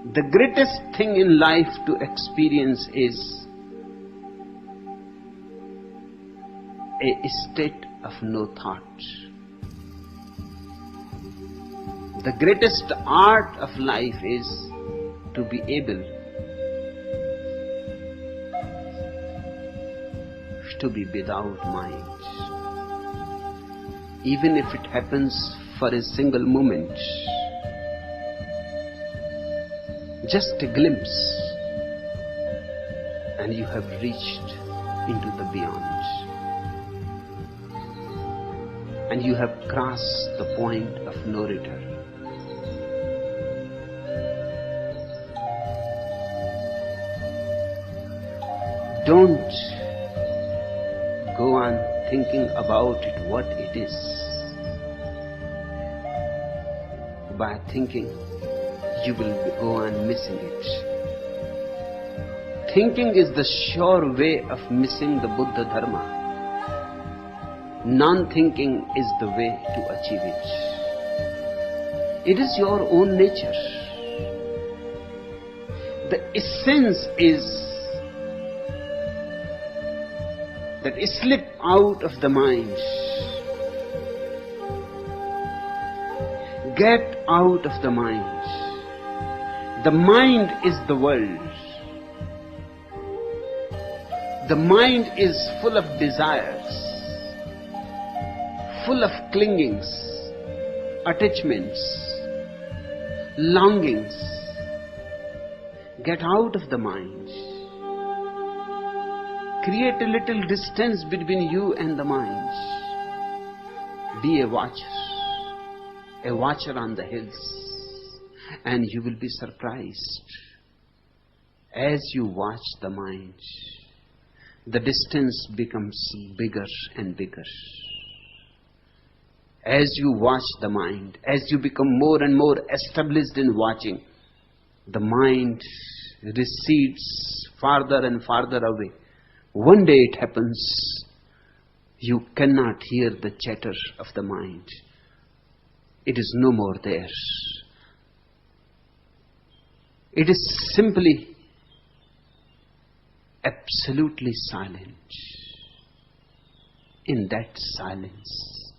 The greatest thing in life to experience is a state of no thought. The greatest art of life is to be able to be without mind. Even if it happens for a single moment, just a glimpse, and you have reached into the beyond, and you have crossed the point of no return. Don't go on thinking about it, what it is. By thinking, you will go on missing it. Thinking is the sure way of missing the Buddha Dharma. Non-thinking is the way to achieve it. It is your own nature. The essence is that slip out of the mind. Get out of the mind. The mind is the world. The mind is full of desires, full of clingings, attachments, longings. Get out of the mind. Create a little distance between you and the mind. Be a watcher on the hills, and you will be surprised. As you watch the mind, the distance becomes bigger and bigger. As you watch the mind, as you become more and more established in watching, the mind recedes farther and farther away. One day it happens, you cannot hear the chatter of the mind. It is no more there. It is simply absolutely silent. In that silence,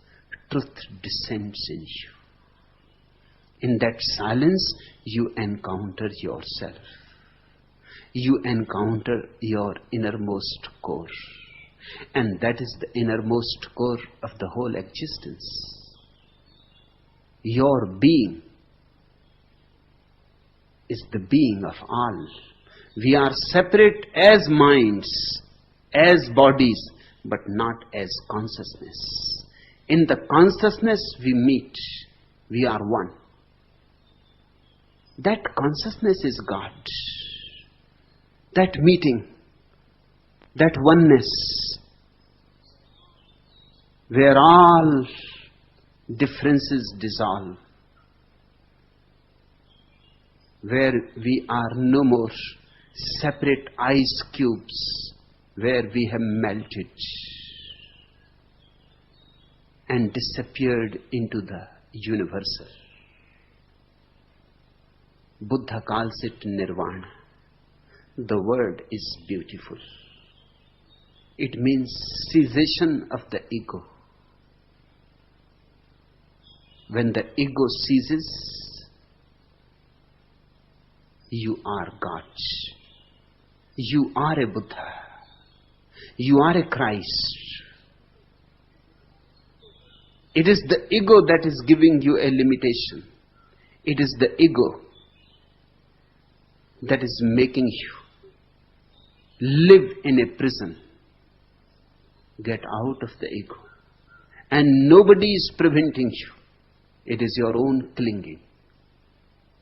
truth descends in you. In that silence, you encounter yourself. You encounter your innermost core. And that is the innermost core of the whole existence. Your being is the being of all. We are separate as minds, as bodies, but not as consciousness. In the consciousness we meet. We are one. That consciousness is God. That meeting, that oneness, where all differences dissolve, where we are no more separate ice cubes, where we have melted and disappeared into the universal. Buddha calls it nirvana. The word is beautiful. It means cessation of the ego. When the ego ceases, you are God. You are a Buddha. You are a Christ. It is the ego that is giving you a limitation. It is the ego that is making you live in a prison. Get out of the ego. And nobody is preventing you. It is your own clinging.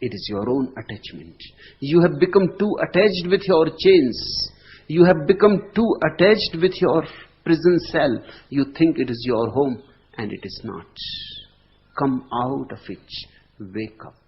It is your own attachment. You have become too attached with your chains. You have become too attached with your prison cell. You think it is your home, and it is not. Come out of it. Wake up.